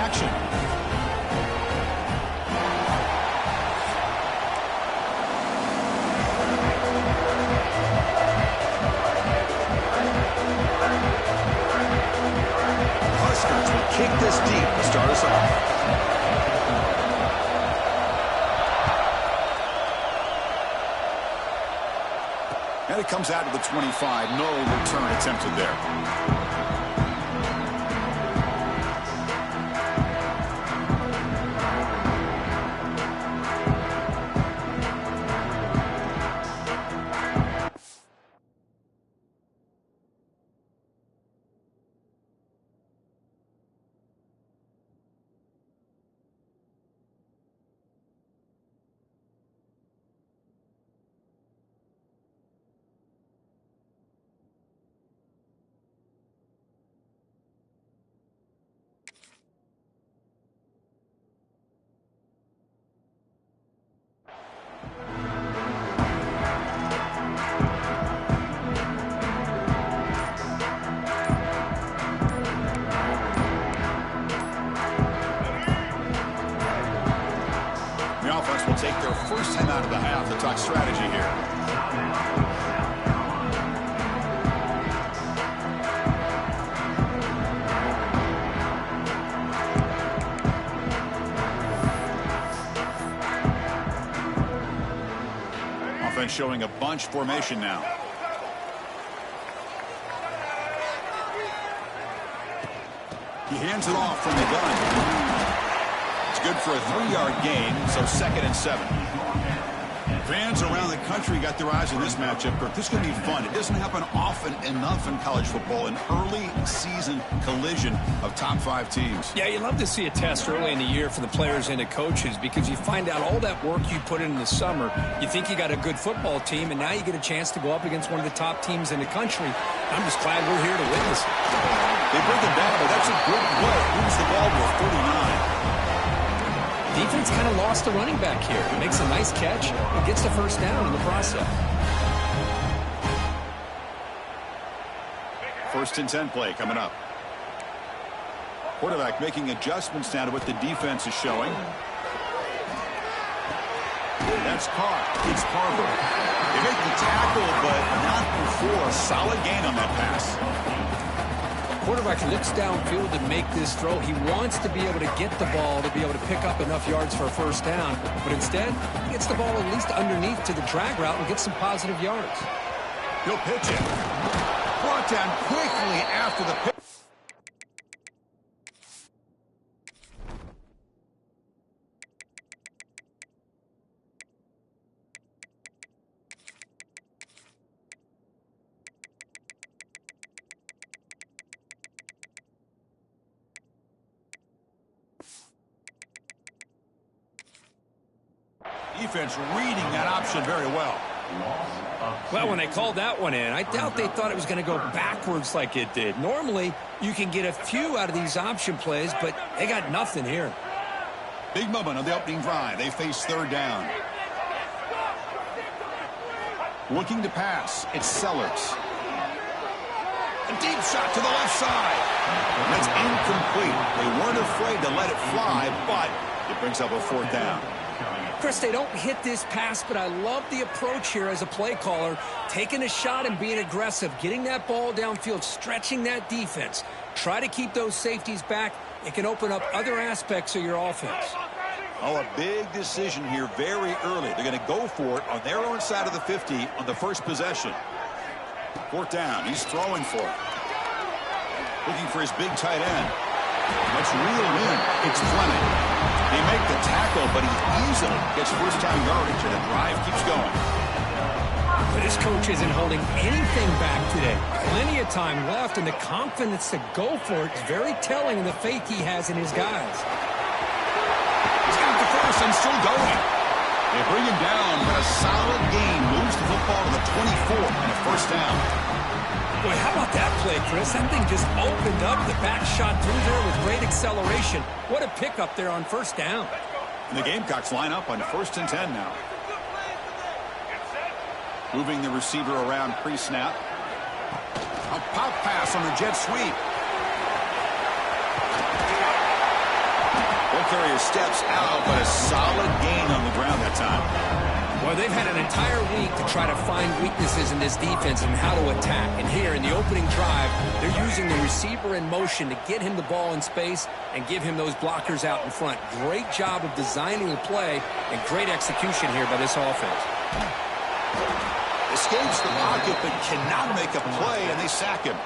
action. Huskers will kick this deep to start us off. And it comes out to the 25. No return attempted there. Will take their first time out of the half to talk strategy here. Offense showing a bunch formation now. He hands it off from the gun. Good for a 3-yard gain, so 2nd and 7. Fans around the country got their eyes on this matchup, but this is going to be fun. It doesn't happen often enough in college football, an early season collision of top 5 teams. Yeah, you love to see a test early in the year for the players and the coaches because you find out all that work you put in the summer. You think you got a good football team, and now you get a chance to go up against one of the top teams in the country. I'm just glad we're here to witness it. They bring it down, but that's a good play. Moves the ball to 39. Defense kind of lost a running back here. Makes a nice catch and gets the first down in the process. 1st and 10 play coming up. Quarterback making adjustments now to what the defense is showing. That's caught. It's Carver. They make the tackle, but not before a solid gain on that pass. Quarterback looks downfield to make this throw. He wants to be able to get the ball to be able to pick up enough yards for a first down, but instead he gets the ball at least underneath to the drag route and gets some positive yards. He'll pitch it. Brought down quickly after the pitch. Defense reading that option very well. Well, when they called that one in, I doubt they thought it was going to go backwards like it did. Normally, you can get a few out of these option plays, but they got nothing here. Big moment on the opening drive. They face 3rd down. Looking to pass. It's Sellers. A deep shot to the left side. That's incomplete. They weren't afraid to let it fly, but it brings up a 4th down. Chris, they don't hit this pass, but I love the approach here as a play caller. Taking a shot and being aggressive, getting that ball downfield, stretching that defense. Try to keep those safeties back. It can open up other aspects of your offense. Oh, a big decision here very early. They're going to go for it on their own side of the 50 on the first possession. 4th down. He's throwing for it. Looking for his big tight end. That's reeled in. It's Fleming. They make the tackle, but he easily gets first-down yardage, and the drive keeps going. But this coach isn't holding anything back today. Plenty of time left, and the confidence to go for it is very telling in the faith he has in his guys. He's got the first and still going. They bring him down, but a solid gain moves the football to the 24 and a first down. Boy, how about that play, Chris? That thing just opened up. The back shot through there with great acceleration. What a pickup there on first down. And the Gamecocks line up on 1st and 10 now. Moving the receiver around pre-snap. A pop pass on the jet sweep. carrier steps out, but a solid gain on the ground that time. Well, they've had an entire week to try to find weaknesses in this defense and how to attack. And here in the opening drive, they're using the receiver in motion to get him the ball in space and give him those blockers out in front. Great job of designing the play and great execution here by this offense. Escapes the pocket but cannot make a play, and they sack him.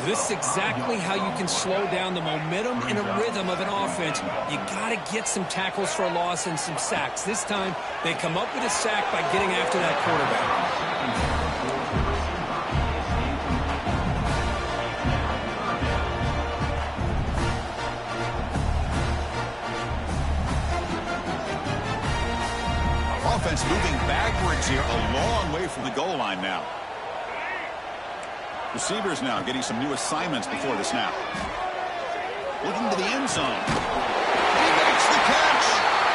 This is exactly how you can slow down the momentum and a rhythm of an offense. You got to get some tackles for a loss and some sacks. This time, they come up with a sack by getting after that quarterback. Offense moving backwards here, a long way from the goal line now. Receivers now getting some new assignments before the snap. Looking to the end zone. He makes the catch.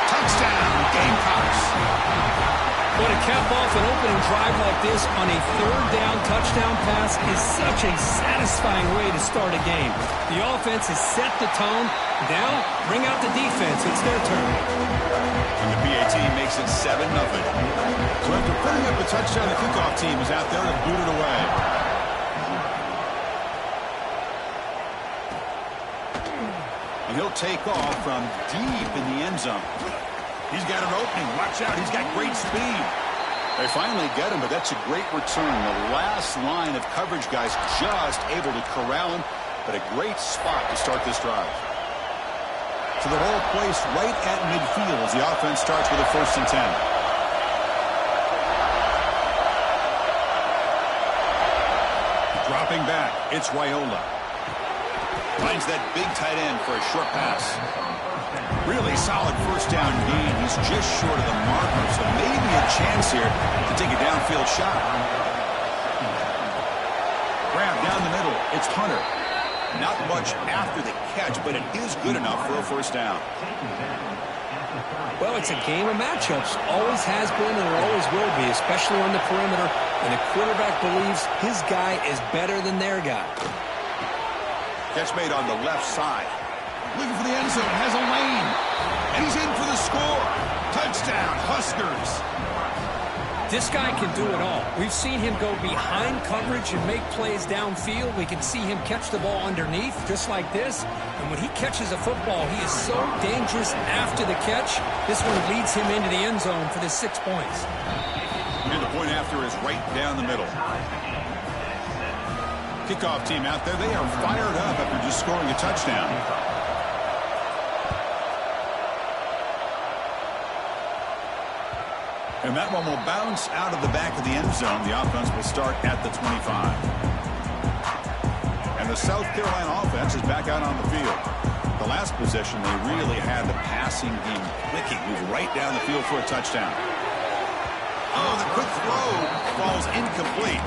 Touchdown, Gamecocks. But to cap off an opening drive like this on a third down touchdown pass is such a satisfying way to start a game. The offense has set the tone. Now, bring out the defense. It's their turn. And the PAT makes it 7-0. So after putting up a touchdown, the kickoff team is out there to boot it away. And he'll take off from deep in the end zone. He's got an opening. Watch out. He's got great speed. They finally get him, but that's a great return. The last line of coverage guys just able to corral him, but a great spot to start this drive. So the ball placed right at midfield as the offense starts with a 1st and 10. Dropping back, it's Raiola. Finds that big tight end for a short pass. Really solid 1st down gain. He's just short of the marker, so maybe a chance here to take a downfield shot. Grab down the middle. It's Hunter. Not much after the catch, but it is good enough for a 1st down. Well, it's a game of matchups. Always has been and it always will be, especially on the perimeter. And the quarterback believes his guy is better than their guy. Catch made on the left side. Looking for the end zone. Has a lane. And he's in for the score. Touchdown, Huskers. This guy can do it all. We've seen him go behind coverage and make plays downfield. We can see him catch the ball underneath, just like this. And when he catches a football, he is so dangerous after the catch. This one leads him into the end zone for the 6 points. And the point after is right down the middle. Kickoff team out there. They are fired up after just scoring a touchdown. And that one will bounce out of the back of the end zone. The offense will start at the 25. And the South Carolina offense is back out on the field. The last possession, they really had the passing game clicking. Move right down the field for a touchdown. Oh, the quick throw falls incomplete.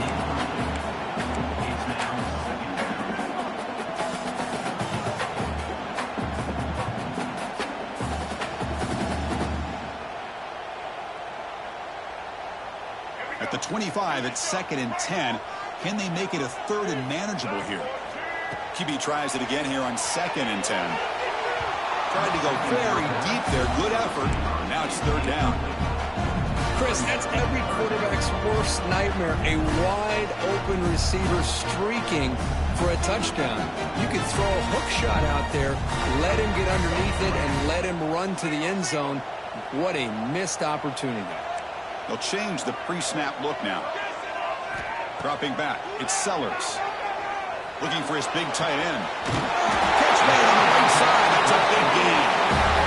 At the 25, it's 2nd and 10. Can they make it a 3rd and manageable here? QB tries it again here on 2nd and 10. Tried to go very deep there. Good effort. Now it's 3rd down. Chris, that's every quarterback's worst nightmare. A wide open receiver streaking for a touchdown. You could throw a hook shot out there, let him get underneath it, and let him run to the end zone. What a missed opportunity. They'll change the pre-snap look now. Dropping back, it's Sellers. Looking for his big tight end. Catch made on the right side. That's a big gain.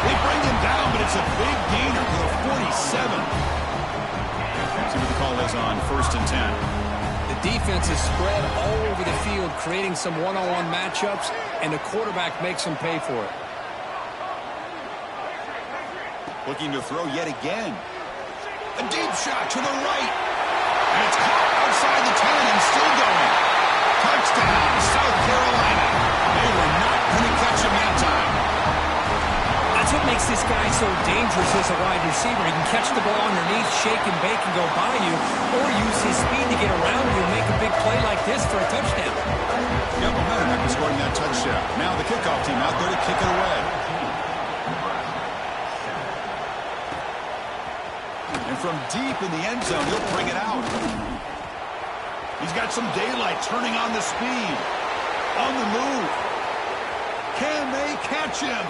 They bring him down, but it's a big gainer for the 47. See what the call is on 1st and 10. The defense is spread all over the field, creating some one-on-one matchups, and the quarterback makes them pay for it. Looking to throw yet again. A deep shot to the right. And it's caught outside the 10 and still going. Touchdown, South Carolina. They were not going to catch him that time. That's what makes this guy so dangerous as a wide receiver. He can catch the ball underneath, shake and bake and go by you, or use his speed to get around you and make a big play like this for a touchdown. Yeah, momentum after scoring that touchdown. Now the kickoff team out there to kick it away. from deep in the end zone. He'll bring it out. He's got some daylight, turning on the speed. On the move. Can they catch him?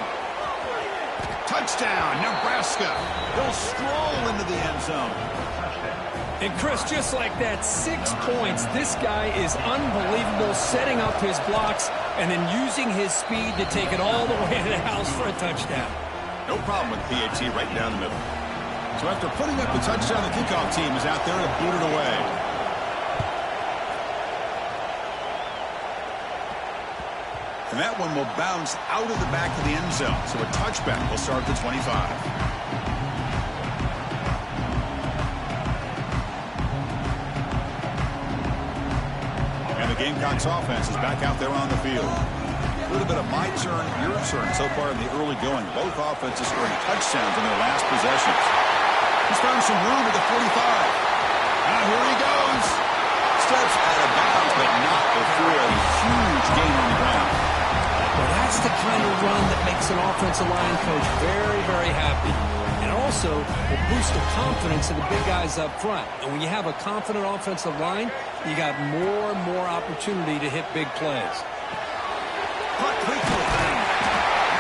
Touchdown, Nebraska. He'll stroll into the end zone. And Chris, just like that, 6 points. This guy is unbelievable, setting up his blocks and then using his speed to take it all the way to the house for a touchdown. No problem with PAT right down the middle. So after putting up the touchdown, the kickoff team is out there to boot it away. And that one will bounce out of the back of the end zone. So a touchback will start at the 25. Gamecocks offense is back out there on the field. A little bit of my turn, your turn so far in the early going. Both offenses scoring touchdowns in their last possessions. He's found some room at the 45. Now here he goes. Steps out of bounds, but not before a huge gain on the ground. Well, that's the kind of run that makes an offensive line coach very, very happy. And also will boost the confidence of the big guys up front. And when you have a confident offensive line, you got more and more opportunity to hit big plays. Caught quickly.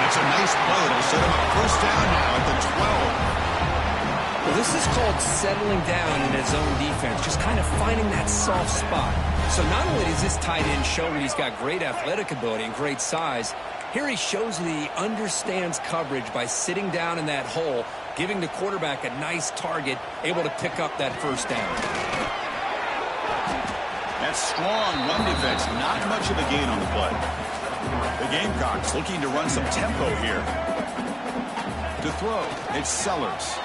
That's a nice play. It'll set him up first down now at the 12. Well, this is called settling down in his own defense, just kind of finding that soft spot. So not only does this tight end show that he's got great athletic ability and great size, here he shows that he understands coverage by sitting down in that hole, giving the quarterback a nice target, able to pick up that first down. That strong run defense, not much of a gain on the play. The Gamecocks looking to run some tempo here. To throw, it's Sellers.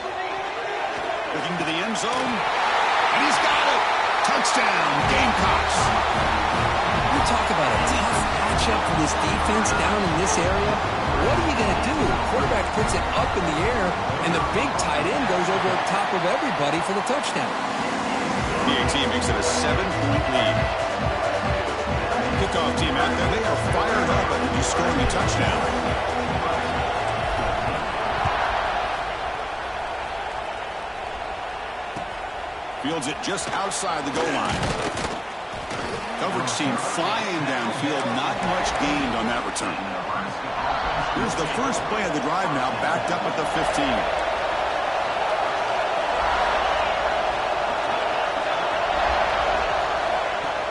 Looking to the end zone, and he's got it. Touchdown, Gamecocks. You talk about a tough matchup for this defense down in this area. What are you going to do? The quarterback puts it up in the air, and the big tight end goes over the top of everybody for the touchdown. PAT makes it a 7-point lead. Kickoff team out there, they are fired up after just scoring a touchdown. Fields it just outside the goal line. Coverage team flying downfield, not much gained on that return. Here's the first play of the drive now, backed up at the 15.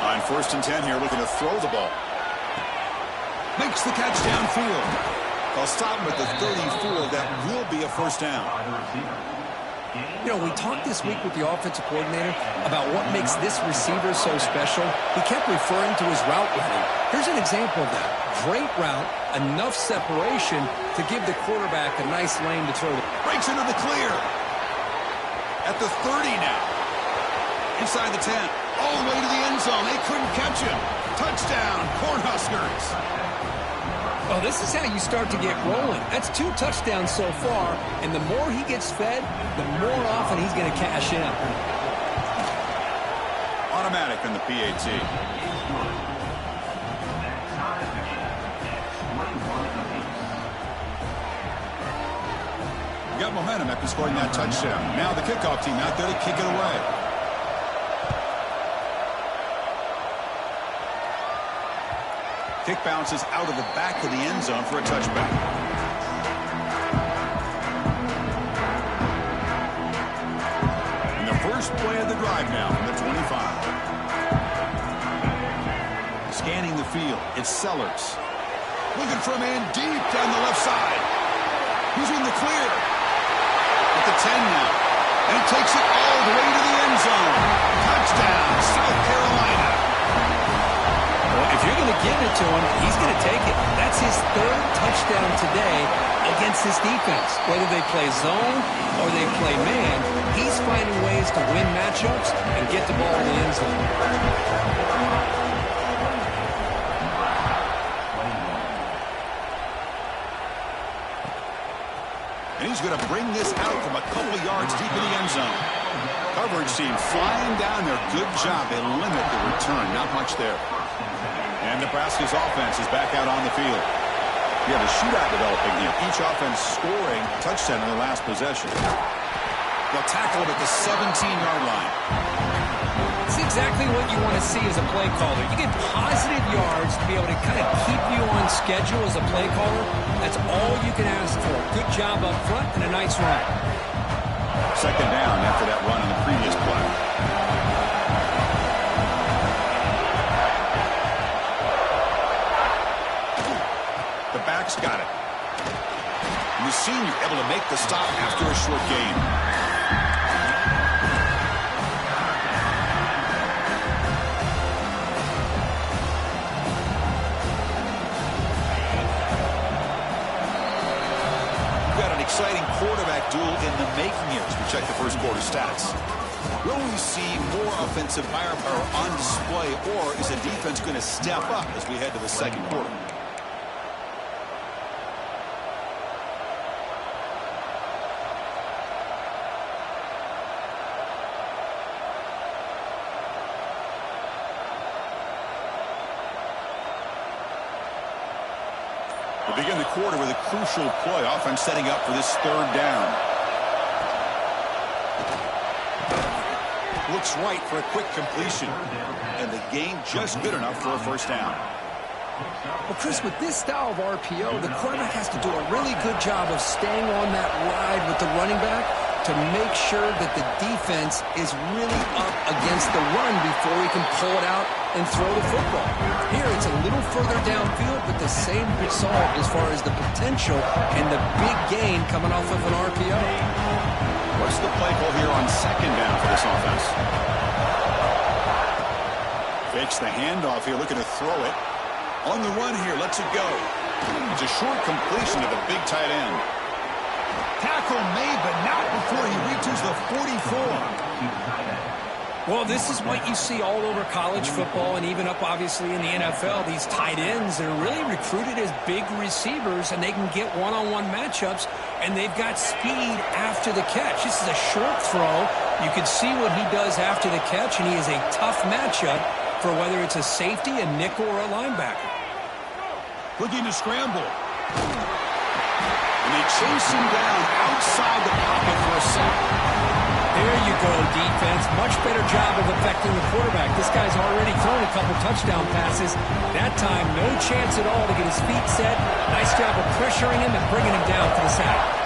On 1st and 10 here, looking to throw the ball. Makes the catch downfield. They'll stop him at the 34. That will be a first down. You know, we talked this week with the offensive coordinator about what makes this receiver so special. He kept referring to his route running. Here's an example of that. Great route, enough separation to give the quarterback a nice lane to throw. Breaks into the clear. At the 30 now. Inside the 10. All the way to the end zone. They couldn't catch him. Touchdown, Cornhuskers. Oh, this is how you start to get rolling. That's 2 touchdowns so far, and the more he gets fed, the more often he's going to cash in. Automatic on the PAT. Got momentum after scoring that touchdown. Now the kickoff team out there to kick it away. Kick bounces out of the back of the end zone for a touchback. And the first play of the drive now from the 25. Scanning the field, it's Sellers. Looking for a man deep down the left side. He's in the clear. At the 10 now. And he takes it all the way to the end zone. Touchdown, South Carolina. If you're going to give it to him, he's going to take it. That's his 3rd touchdown today against this defense. Whether they play zone or they play man, he's finding ways to win matchups and get the ball in the end zone. And he's going to bring this out from a couple of yards deep in the end zone. Coverage team flying down there. Good job. They limit the return. Not much there. And Nebraska's offense is back out on the field. You have a shootout developing here. Each offense scoring a touchdown in the last possession. They'll tackle him at the 17-yard line. It's exactly what you want to see as a play caller. You get positive yards to be able to kind of keep you on schedule as a play caller. That's all you can ask for. Good job up front and a nice run. Second down after that run on the previous play. The back's got it. And the senior able to make the stop after a short gain. Exciting quarterback duel in the making here as we check the first quarter stats. Will we see more offensive firepower on display, or is the defense going to step up as we head to the second quarter? We begin the quarter with a crucial play. Offense setting up for this third down. Looks right for a quick completion. And the gain just good enough for a first down. Well, Chris, with this style of RPO, the quarterback has to do a really good job of staying on that ride with the running back to make sure that the defense is really up against the run before he can pull it out and throw the football. Here, it's a little further downfield, but the same result as far as the potential and the big gain coming off of an RPO. What's the play call here on second down for this offense? Fakes the handoff here, looking to throw it. On the run here, lets it go. It's a short completion to the big tight end. Tackle made, but not before he reaches the 44. Well, this is what you see all over college football and even up, obviously, in the NFL. These tight ends that are really recruited as big receivers, and they can get one-on-one matchups, and they've got speed after the catch. This is a short throw. You can see what he does after the catch, and he is a tough matchup for whether it's a safety, a nickel, or a linebacker. Looking to scramble. And they chase him down outside the pocket for a sack. There you go, defense. Much better job of affecting the quarterback. This guy's already thrown a couple touchdown passes. That time, no chance at all to get his feet set. Nice job of pressuring him and bringing him down for the sack.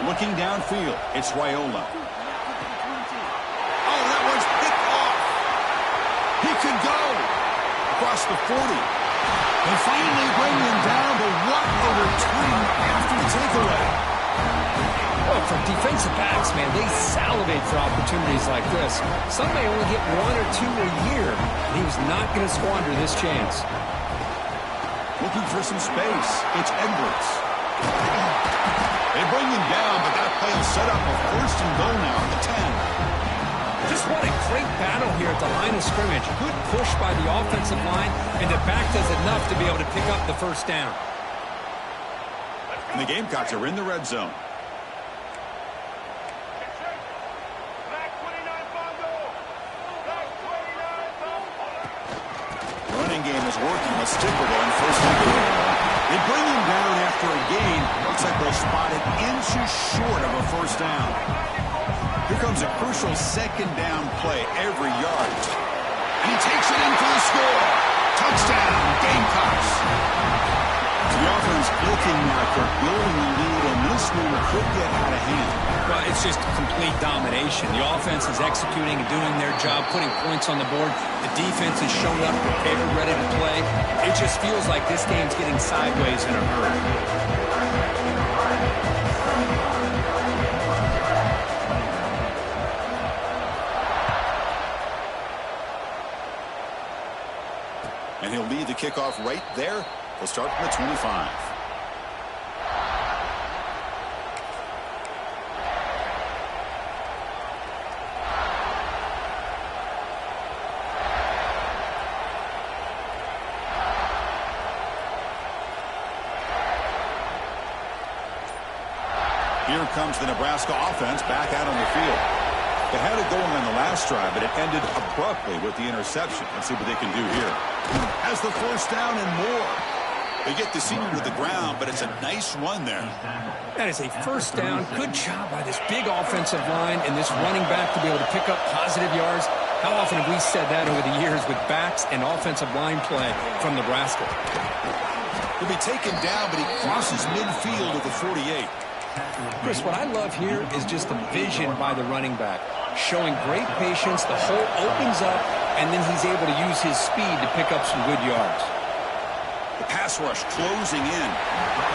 Looking downfield, it's Raiola. Oh, that one's picked off. He could go across the 40. They finally bring him down, but what a return after the takeaway. Well, for defensive backs, man, they salivate for opportunities like this. Some may only get one or two a year, and he was not going to squander this chance. Looking for some space, it's Edwards. They bring him down, but that play will set up a first and goal now at the 10. Just what a great battle here at the line of scrimmage. Good push by the offensive line, and the back does enough to be able to pick up the first down. And the Gamecocks are in the red zone. Running game is working. Let's stick with it on first and goal. They bring him down after a gain. Looks like they'll spot it inches short of a first down. Here comes a crucial second down play every yard. And he takes it in for the score. Touchdown, Gamecocks. The offense looking now for building the lead, and this one could get out of hand. Well, it's just complete domination. The offense is executing and doing their job, putting points on the board. The defense is showing up, prepared, ready to play. It just feels like this game's getting sideways in a hurry. And he'll lead the kickoff right there. They'll start from the 25. Here comes the Nebraska offense back out on the field. They had it going on the last drive, but it ended abruptly with the interception. Let's see what they can do here. Has the first down and more. They get the senior to the ground, but it's a nice run there. That is a first down. Good job by this big offensive line and this running back to be able to pick up positive yards. How often have we said that over the years with backs and offensive line play from Nebraska? He'll be taken down, but he crosses midfield at the 48. Chris, what I love here is just the vision by the running back. Showing great patience, the hole opens up, and then he's able to use his speed to pick up some good yards. The pass rush closing in.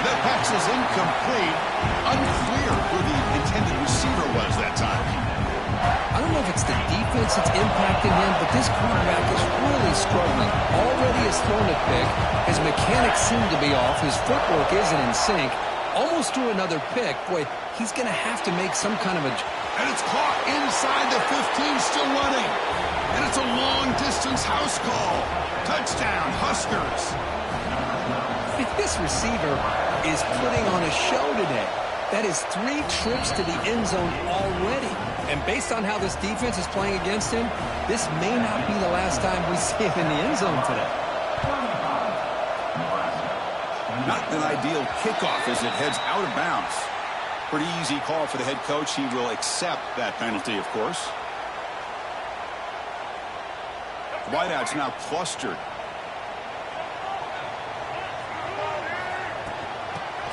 That pass is incomplete. Unclear who the intended receiver was that time. I don't know if it's the defense that's impacting him, but this quarterback is really struggling. Already has thrown a pick. His mechanics seem to be off. His footwork isn't in sync. Almost threw another pick. Boy, he's going to have to make some kind of a... And it's caught inside the 15, still running. And it's a long-distance house call. Touchdown, Huskers. This receiver is putting on a show today. That is 3 trips to the end zone already. And based on how this defense is playing against him, this may not be the last time we see him in the end zone today. Not an ideal kickoff as it heads out of bounds. Pretty easy call for the head coach. He will accept that penalty, of course. Wideouts now clustered.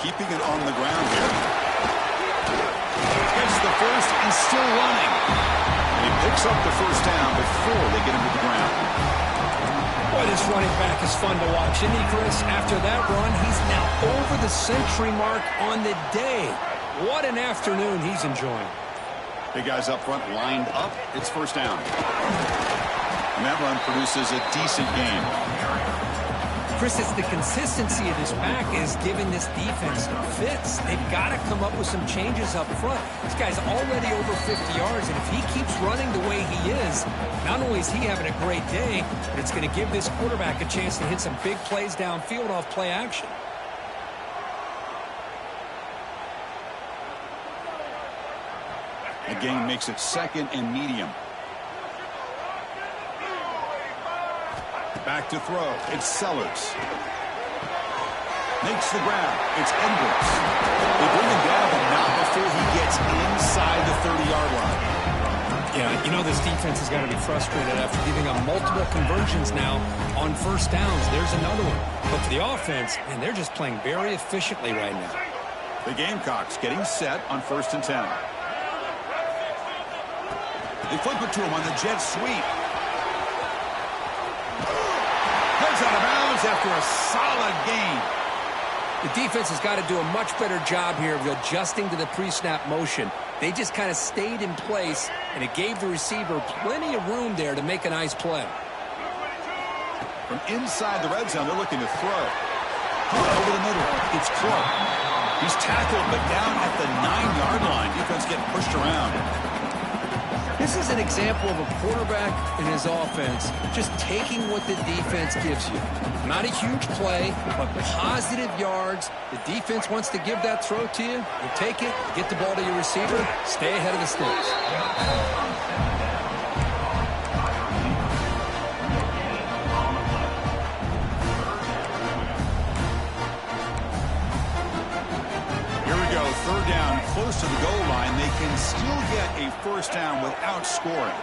Keeping it on the ground here. Gets the first and still running. And he picks up the first down before they get him to the ground. Boy, this running back is fun to watch, isn't he, Chris? After that run, he's now over the century mark on the day. What an afternoon he's enjoying. Big guys up front lined up. It's first down. And that run produces a decent game. Chris, it's the consistency of this back is giving this defense some fits. They've got to come up with some changes up front. This guy's already over 50 yards, and if he keeps running the way he is, not only is he having a great day, but it's going to give this quarterback a chance to hit some big plays downfield off play action. The game makes it second and medium. Back to throw. It's Sellers. Makes the grab. It's Edwards. They bring him down, but not before he gets inside the 30-yard line. Yeah, you know this defense has got to be frustrated after giving up multiple conversions now on first downs. There's another one. But for the offense, and they're just playing very efficiently right now. The Gamecocks getting set on 1st and 10. They flip it to him on the jet sweep. Heads out of bounds after a solid gain. The defense has got to do a much better job here of adjusting to the pre-snap motion. They just kind of stayed in place, and it gave the receiver plenty of room there to make a nice play. From inside the red zone, they're looking to throw. Over the middle, it's Clark. He's tackled, but down at the 9-yard line. Defense getting pushed around. This is an example of a quarterback and his offense just taking what the defense gives you. Not a huge play, but positive yards. The defense wants to give that throw to you. You take it, get the ball to your receiver, stay ahead of the sticks. Third down, close to the goal line. They can still get a first down without scoring.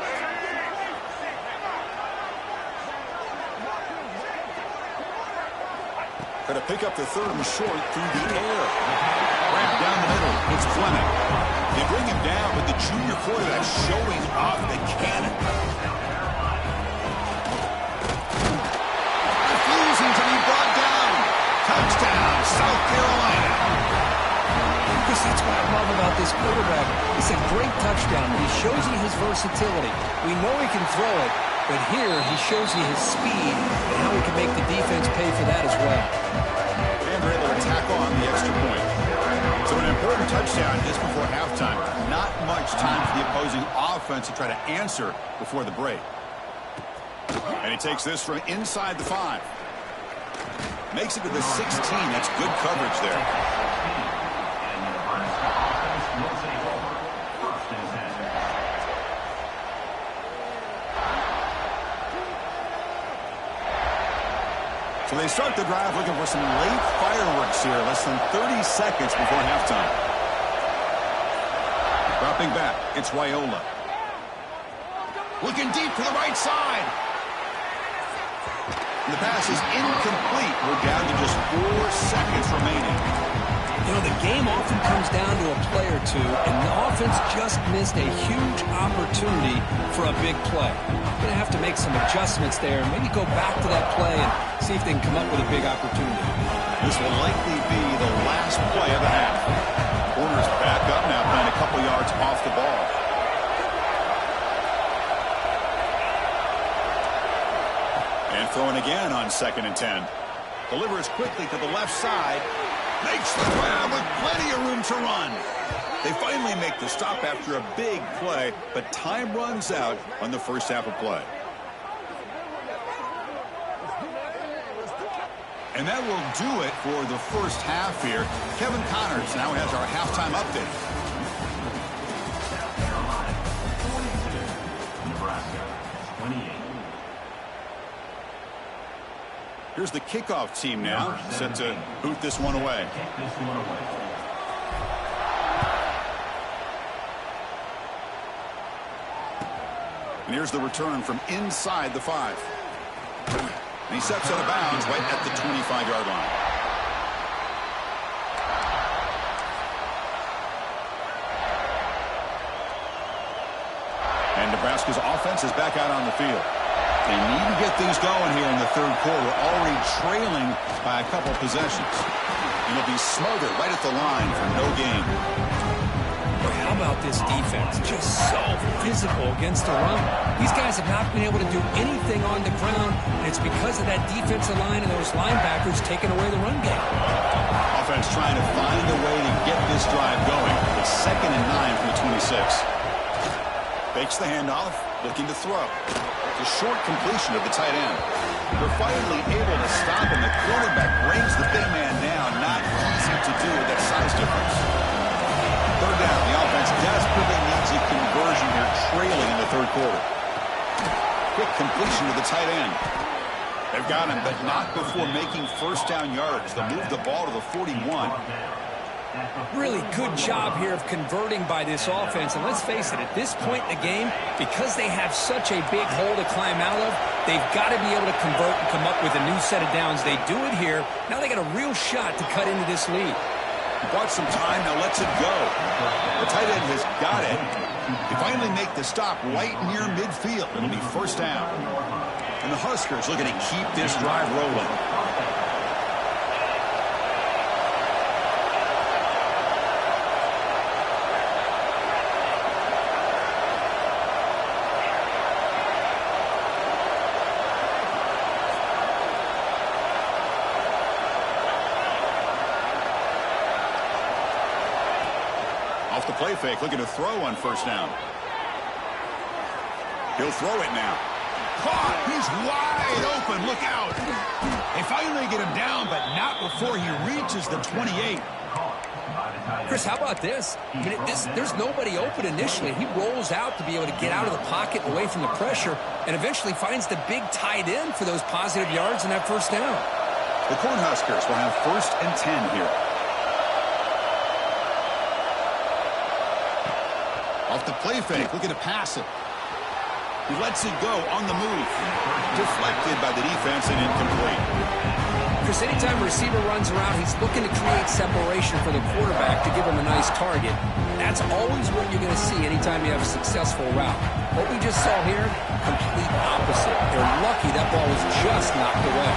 Going to pick up the 3rd and short through the air. Wrap down the middle. It's Fleming. They bring him down, but the junior quarterback showing off the cannon. Refusing to be brought down. Touchdown, South Carolina. That's what I love about this quarterback. It's a great touchdown. He shows you his versatility. We know he can throw it, but here he shows you his speed and how he can make the defense pay for that as well. And they're able to tack on the extra point. So an important touchdown just before halftime. Not much time for the opposing offense to try to answer before the break. And he takes this from inside the 5. Makes it to the 16. That's good coverage there. So they start the drive looking for some late fireworks here, less than 30 seconds before halftime. Dropping back, it's Raiola. Looking deep to the right side. And the pass is incomplete. We're down to just 4 seconds remaining. You know, the game often comes down to a play or two, and the offense just missed a huge opportunity for a big play. Going to have to make some adjustments there, maybe go back to that play and see if they can come up with a big opportunity. This will likely be the last play of the half. Corner's back up now, playing a couple yards off the ball. And throwing again on 2nd and 10. Delivers quickly to the left side. Makes the grab with plenty of room to run. They finally make the stop after a big play, but time runs out on the first half of play. And that will do it for the first half here. Kevin Connors now has our halftime update. Here's the kickoff team now, set to boot this one away. And here's the return from inside the 5. And he steps out of bounds right at the 25-yard line. And Nebraska's offense is back out on the field. They need to get things going here in the third quarter, already trailing by a couple possessions. And it'll be smothered right at the line for no gain. Boy, how about this defense? Just so physical against the run. These guys have not been able to do anything on the ground, and it's because of that defensive line and those linebackers taking away the run game. Offense trying to find a way to get this drive going. It's 2nd and 9 from the 26. Fakes the handoff, looking to throw. A short completion of the tight end. They're finally able to stop him. The quarterback brings the big man down. Not easy to do with that size difference. 3rd down. The offense desperately needs a conversion here, trailing in the third quarter. Quick completion to the tight end. They've got him, but not before making first down yards. They'll move the ball to the 41. Really good job here of converting by this offense. And let's face it, at this point in the game, because they have such a big hole to climb out of, they've got to be able to convert and come up with a new set of downs. They do it here. Now they got a real shot to cut into this lead. He bought some time, now lets it go. The tight end has got it. They finally make the stop right near midfield. It'll be first down. And the Huskers looking to keep this drive rolling. Off the play fake, looking to throw on first down. He'll throw it now. Caught! He's wide open. Look out. They finally get him down, but not before he reaches the 28. Chris, how about this? I mean, there's nobody open initially. He rolls out to be able to get out of the pocket away from the pressure and eventually finds the big tight end for those positive yards in that first down. The Cornhuskers will have 1st and 10 here. Off the play fake, looking to pass it. He lets it go on the move. Deflected by the defense and incomplete. Chris, anytime a receiver runs around, he's looking to create separation for the quarterback to give him a nice target. That's always what you're going to see anytime you have a successful route. What we just saw here, complete opposite. They're lucky that ball was just knocked away.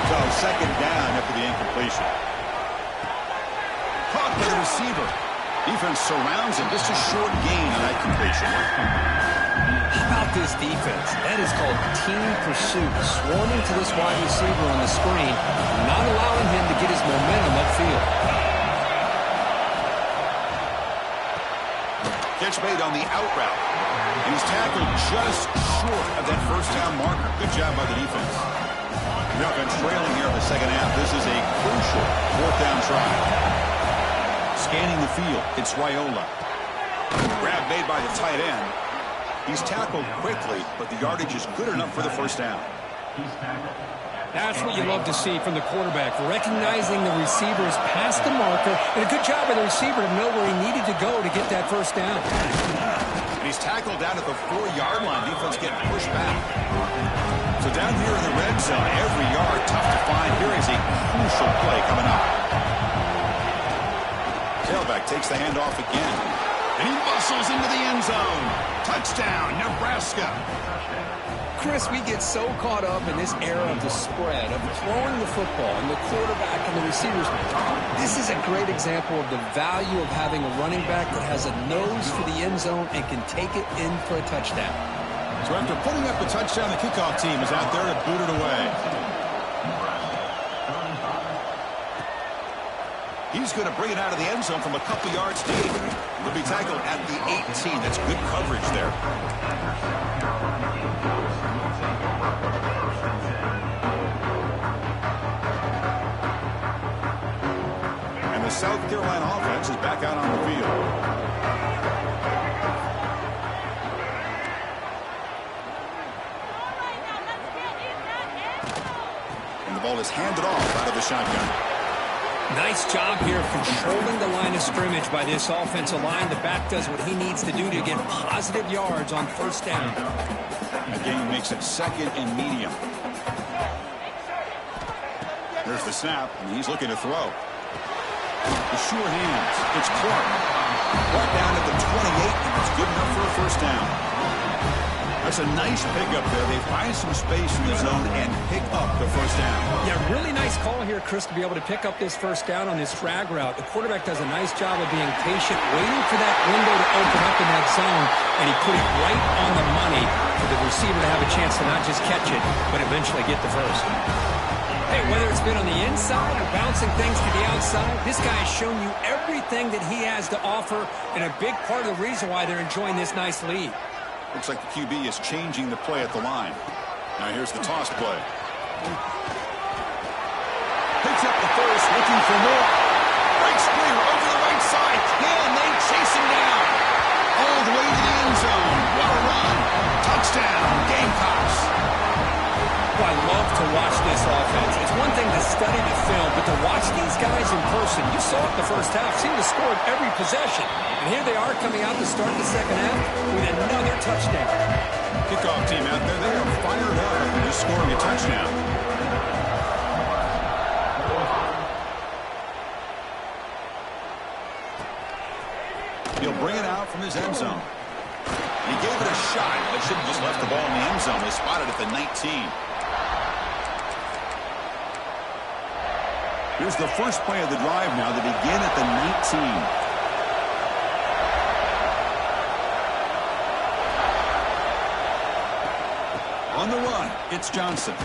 So 2nd down after the incompletion. Caught by the receiver. Defense surrounds him. Just a short gain on that completion. How about this defense? That is called team pursuit. Swarming to this wide receiver on the screen, not allowing him to get his momentum upfield. Catch made on the out route. And he's tackled just short of that first down marker. Good job by the defense. The offense trailing here in the second half. This is a crucial 4th down try. Scanning the field, it's Raiola. Grab made by the tight end. He's tackled quickly, but the yardage is good enough for the first down. That's what you love to see from the quarterback, recognizing the receiver's past the marker, and a good job by the receiver to know where he needed to go to get that first down. And he's tackled down at the 4-yard line. Defense getting pushed back. So down here in the red zone, every yard tough to find. Here is a crucial play coming up. Tailback takes the handoff again. And he muscles into the end zone. Touchdown, Nebraska. Chris, we get so caught up in this era of the spread, of throwing the football, and the quarterback and the receivers. This is a great example of the value of having a running back that has a nose for the end zone and can take it in for a touchdown. So after putting up the touchdown, the kickoff team is out there to boot it away. He's going to bring it out of the end zone from a couple yards deep. He'll be tackled at the 18. That's good coverage there. And the South Carolina offense is back out on the field. And the ball is handed off out of the shotgun. Nice job here of controlling the line of scrimmage by this offensive line. The back does what he needs to do to get positive yards on first down. Again, makes it second and medium. There's the snap, and he's looking to throw. The sure hands. It's Clark. Brought down at the 28, and it's good enough for a first down. That's a nice pickup there. They find some space in the zone and pick up the first down. Yeah, really nice call here, Chris, to be able to pick up this first down on this drag route. The quarterback does a nice job of being patient, waiting for that window to open up in that zone, and he put it right on the money for the receiver to have a chance to not just catch it, but eventually get the first. Hey, whether it's been on the inside or bouncing things to the outside, this guy has shown you everything that he has to offer, and a big part of the reason why they're enjoying this nice lead. Looks like the QB is changing the play at the line. Now here's the toss play. Picks up the first, looking for more. Breaks clear over the right side. Can they chase him down? All the way to the end zone. What a run. Touchdown, Gamecocks. Oh, I love to watch this offense. It's one thing to study the film, but to watch these guys in person, you saw it the first half, seemed to score every possession. And here they are coming out to start the second half with another touchdown. Kickoff team out there, they are fired up after just scoring a touchdown. He'll bring it out from his end zone. He gave it a shot, but should have just left the ball in the end zone. They spotted at the 19. Here's the first play of the drive now. They begin at the 19. On the run, it's Johnson.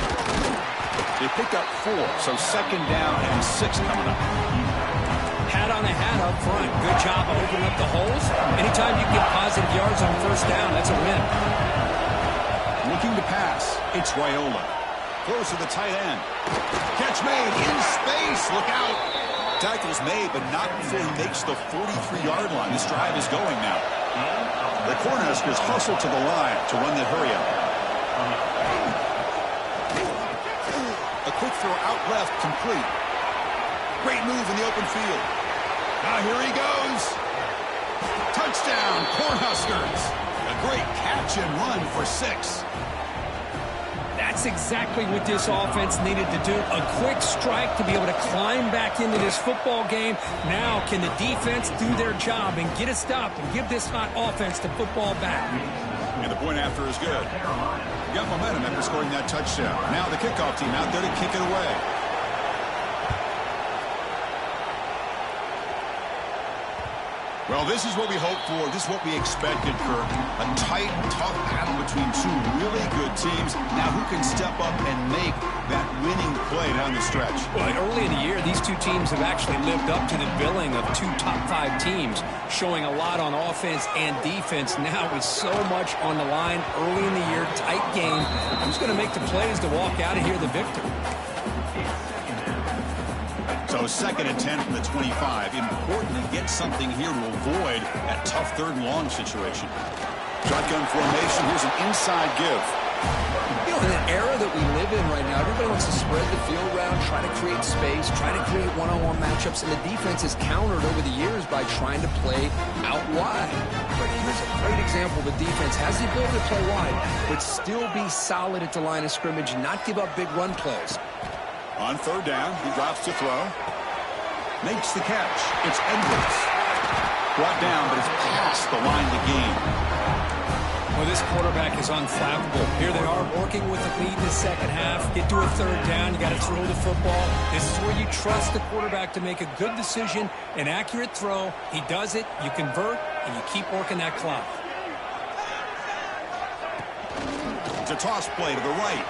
They pick up 4, so second down and 6 coming up. Hat on a hat up front. Good job of opening up the holes. Anytime you can get positive yards on first down, that's a win. Looking to pass, it's Raiola. Throws to the tight end. Catch made in space. Look out. Tackle's made, but not before he makes the 43-yard line. This drive is going now. The Cornhuskers hustle to the line to run the hurry-up. A quick throw out left, complete. Great move in the open field. Now here he goes. Touchdown, Cornhuskers. A great catch and run for 6. That's exactly what this offense needed to do. A quick strike to be able to climb back into this football game. Now can the defense do their job and get a stop and give this hot offense the football back? And the point after is good. Got momentum after scoring that touchdown. Now the kickoff team out there to kick it away. Well, this is what we hoped for. This is what we expected, Kirk. A tight, tough battle between two really good teams. Now who can step up and make that winning play down the stretch? Well, early in the year, these two teams have actually lived up to the billing of 2 top-5 teams, showing a lot on offense and defense. Now with so much on the line early in the year, tight game. Who's going to make the plays to walk out of here the victor? So second and 10 from the 25. Important to get something here to avoid that tough third and long situation. Shotgun formation. Here's an inside give. You know, in an era that we live live in right now. Everybody wants to spread the field around, try to create space, try to create one-on-one matchups, and the defense is countered over the years by trying to play out wide. But here's a great example. The defense has the ability to play wide, but still be solid at the line of scrimmage and not give up big run plays. On third down, he drops to throw. Makes the catch. It's Edwards. Brought down, but it's past the line to gain. Well, this quarterback is unflappable. Here they are working with the lead in the second half. Get to a third down. You got to throw the football. This is where you trust the quarterback to make a good decision, an accurate throw. He does it, you convert, and you keep working that clock. It's a toss play to the right.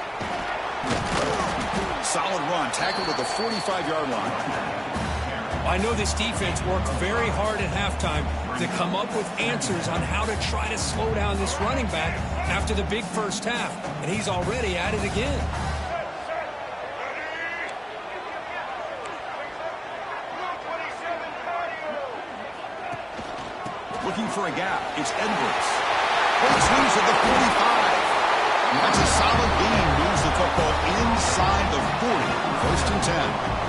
Solid run. Tackled at the 45-yard line. I know this defense worked very hard at halftime to come up with answers on how to try to slow down this running back after the big first half, and he's already at it again. Looking for a gap. It's Edwards. Swings at the 45. And that's a solid gain. Moves the football inside the 40. First and 10.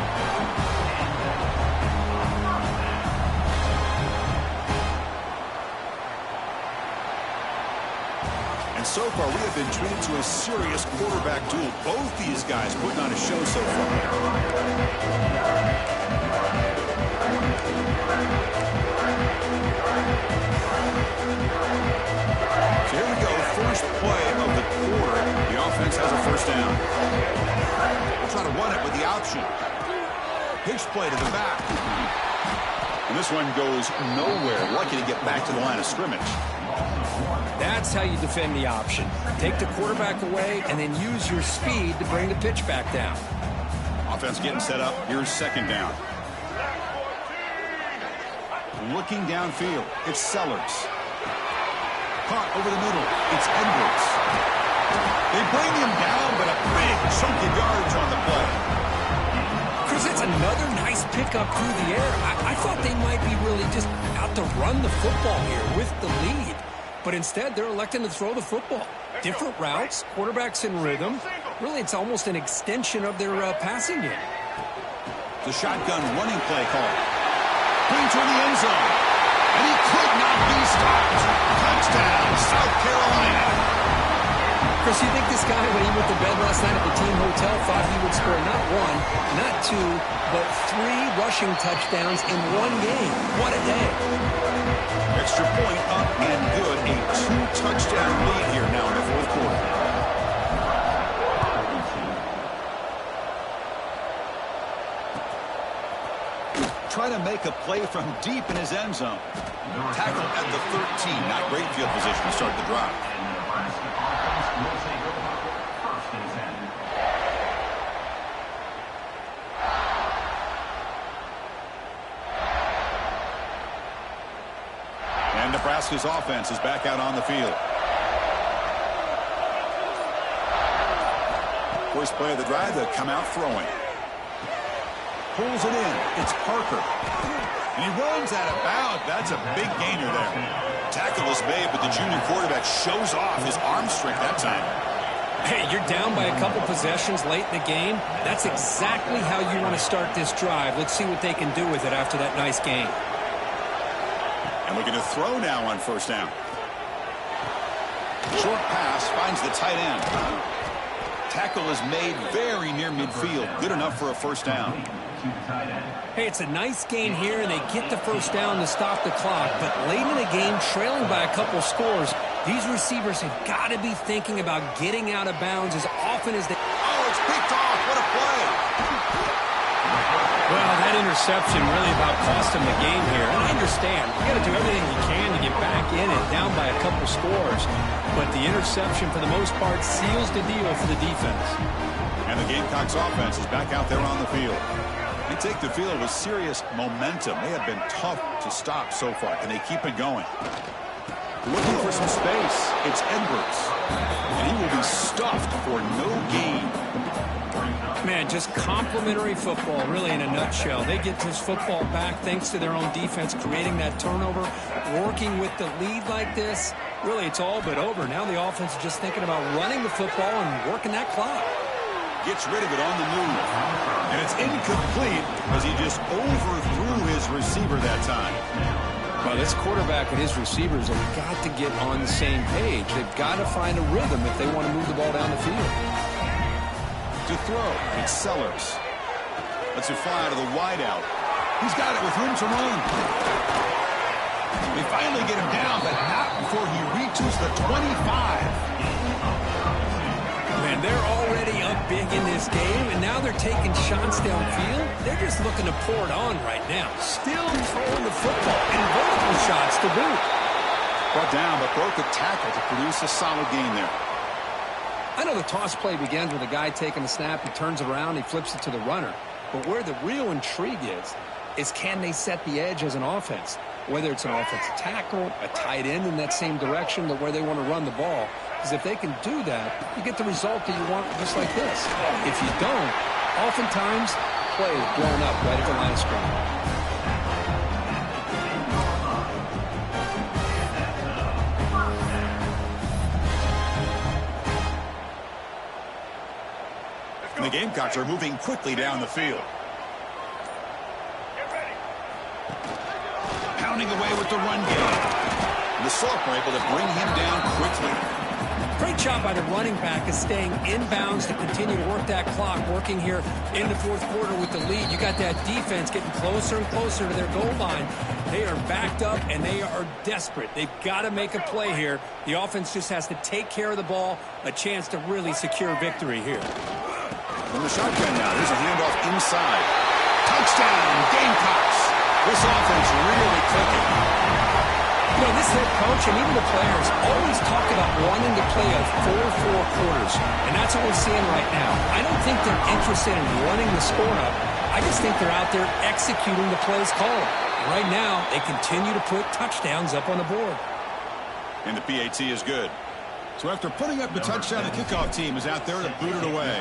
So far, we have been treated to a serious quarterback duel. Both these guys putting on a show so far. So here we go. First play of the quarter. The offense has a first down. We'll try to run it with the option. Pitch play to the back. And this one goes nowhere. Lucky to get back to the line of scrimmage. That's how you defend the option. Take the quarterback away and then use your speed to bring the pitch back down. Offense getting set up. Here's second down. Looking downfield. It's Sellers. Caught over the middle. It's Edwards. They bring him down, but a big chunk of yards on the play. Chris, it's another nice pickup through the air. I thought they might be really just out to run the football here with the lead. But instead, they're electing to throw the football. Different routes, quarterbacks in rhythm. Really, it's almost an extension of their passing game. The shotgun running play call. Going toward the end zone. And he could not be stopped. Touchdown, South Carolina. Chris, you think this guy, when he went to bed last night at the team hotel, thought he would score not one, not two, but 3 rushing touchdowns in one game? What a day. Extra point up and good. A 2-touchdown lead here now in the fourth quarter. Trying to make a play from deep in his end zone. Tackle at the 13. Not great field position to start the drive. And Nebraska's offense is back out on the field. First play of the drive, they come out throwing. Pulls it in. It's Parker. And he runs out of bounds. That's a big gainer there. Tackle is made, but the junior quarterback shows off his arm strength that time. Hey, you're down by a couple possessions late in the game. That's exactly how you want to start this drive. Let's see what they can do with it after that nice game. And looking to throw now on first down. Short pass finds the tight end. Tackle is made very near midfield. Good enough for a first down. Hey, it's a nice gain here, and they get the first down to stop the clock. But late in the game, trailing by a couple scores, these receivers have got to be thinking about getting out of bounds as often as they... Oh, it's picked off. What a play. Well, that interception really about cost him the game here. And I understand. You got to do everything you can to get back in and down by a couple scores. But the interception, for the most part, seals the deal for the defense. And the Gamecocks offense is back out there on the field. They take the field with serious momentum. They have been tough to stop so far. Can they keep it going? Looking for some space. It's Edwards. And he will be stuffed for no gain. Man, just complimentary football, really, in a nutshell. They get this football back thanks to their own defense, creating that turnover, working with the lead like this. Really, it's all but over. Now the offense is just thinking about running the football and working that clock. Gets rid of it on the move. And it's incomplete as he just overthrew his receiver that time. Well, this quarterback and his receivers have got to get on the same page. They've got to find a rhythm if they want to move the ball down the field. To throw, it's Sellers. Lets it fly out of the wideout. He's got it with room to run. They finally get him down, but not before he reaches the 25. Man, they're already up big in this game, and now they're taking shots downfield. They're just looking to pour it on right now. Still throwing the football, and vertical shots to boot. Brought down, but broke the tackle to produce a solid gain there. I know the toss play begins with a guy taking the snap, he turns around, he flips it to the runner. But where the real intrigue is can they set the edge as an offense? Whether it's an offensive tackle, a tight end in that same direction, but where they want to run the ball. Because if they can do that, you get the result that you want just like this. If you don't, oftentimes, play is blown up right at the line of scrimmage. And the Gamecocks are moving quickly down the field. Pounding away with the run game. And the Soft were able to bring him down quickly. Great job by the running back is staying inbounds to continue to work that clock, working here in the fourth quarter with the lead. You got that defense getting closer and closer to their goal line. They are backed up, and they are desperate. They've got to make a play here. The offense just has to take care of the ball, a chance to really secure victory here. From the shotgun now, there's a handoff inside. Touchdown, Gamecocks. This offense really clicking. You know, this head coach and even the players always talk about wanting to play a 4-4 quarters, and that's what we're seeing right now. I don't think they're interested in running the score up. I just think they're out there executing the plays called. And right now, they continue to put touchdowns up on the board. And the PAT is good. So after putting up the touchdown, the kickoff team is out there to boot it away.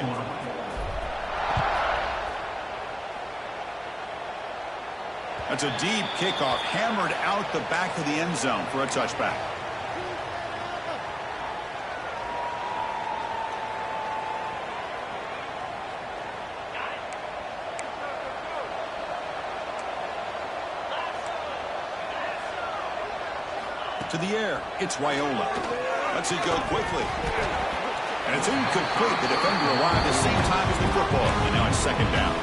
That's a deep kickoff, hammered out the back of the end zone for a touchback. To the air, it's Wyola. Lets it go quickly. And it's incomplete. The defender arrived at the same time as the football. And now it's second down.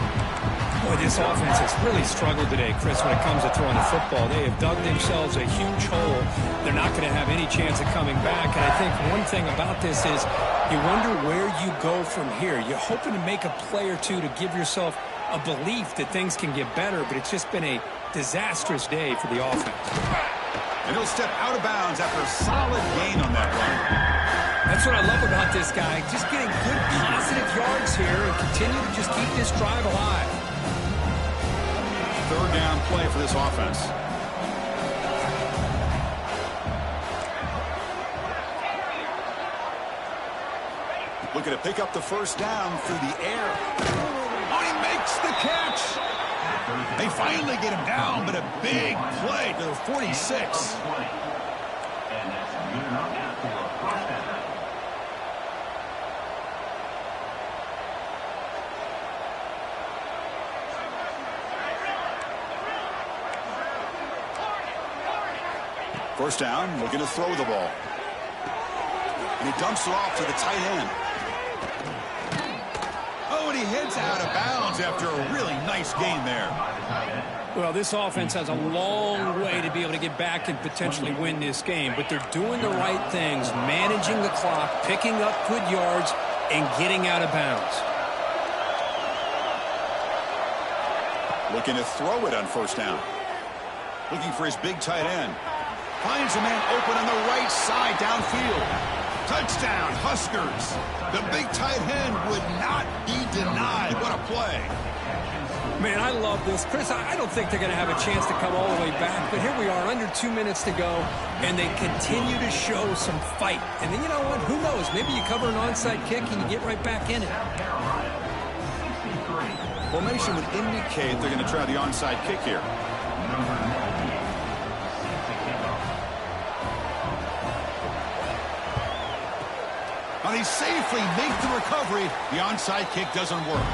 Boy, this offense has really struggled today, Chris, when it comes to throwing the football. They have dug themselves a huge hole. They're not going to have any chance of coming back. And I think one thing about this is you wonder where you go from here. You're hoping to make a play or two to give yourself a belief that things can get better, but it's just been a disastrous day for the offense. And he'll step out of bounds after a solid gain on that run. That's what I love about this guy. Just getting good positive yards here and continue to just keep this drive alive. Third down play for this offense. Looking to pick up the first down through the air. Oh, he makes the catch. They finally get him down, but a big play to the 46. First down, looking to throw the ball. And he dumps it off to the tight end. Oh, and he heads out of bounds after a really nice gain there. Well, this offense has a long way to be able to get back and potentially win this game, but they're doing the right things, managing the clock, picking up good yards, and getting out of bounds. Looking to throw it on first down. Looking for his big tight end. Finds a man open on the right side downfield. Touchdown, Huskers. The big tight end would not be denied. What a play. Man, I love this. Chris, I don't think they're going to have a chance to come all the way back, but here we are, under 2 minutes to go, and they continue to show some fight. And then, you know what, who knows? Maybe you cover an onside kick and you get right back in it. Formation would indicate they're going to try the onside kick here. Now they safely make the recovery. The onside kick doesn't work.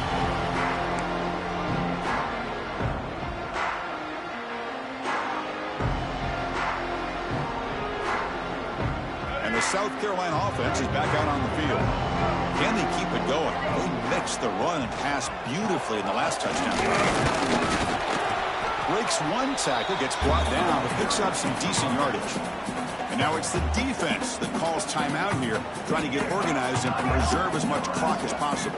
And the South Carolina offense is back out on the field. Can they keep it going? They mixed the run and pass beautifully in the last touchdown. Breaks one tackle, gets brought down, but picks up some decent yardage. And now it's the defense that calls timeout here, trying to get organized and preserve as much clock as possible.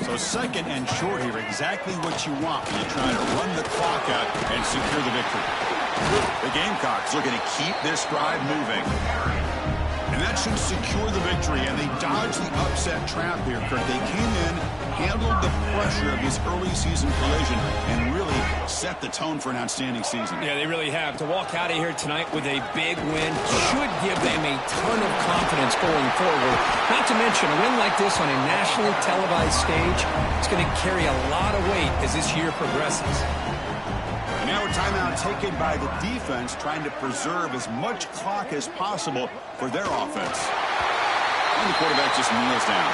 So second and short here, exactly what you want when you're trying to run the clock out and secure the victory. The Gamecocks looking to keep this drive moving. And that should secure the victory, and they dodged the upset trap here, Kirk. They came in, handled the pressure of this early season collision, and really set the tone for an outstanding season. Yeah, they really have. To walk out of here tonight with a big win should give them a ton of confidence going forward. Not to mention, a win like this on a nationally televised stage, it's going to carry a lot of weight as this year progresses. Now a timeout taken by the defense, trying to preserve as much clock as possible for their offense. And the quarterback just kneels down.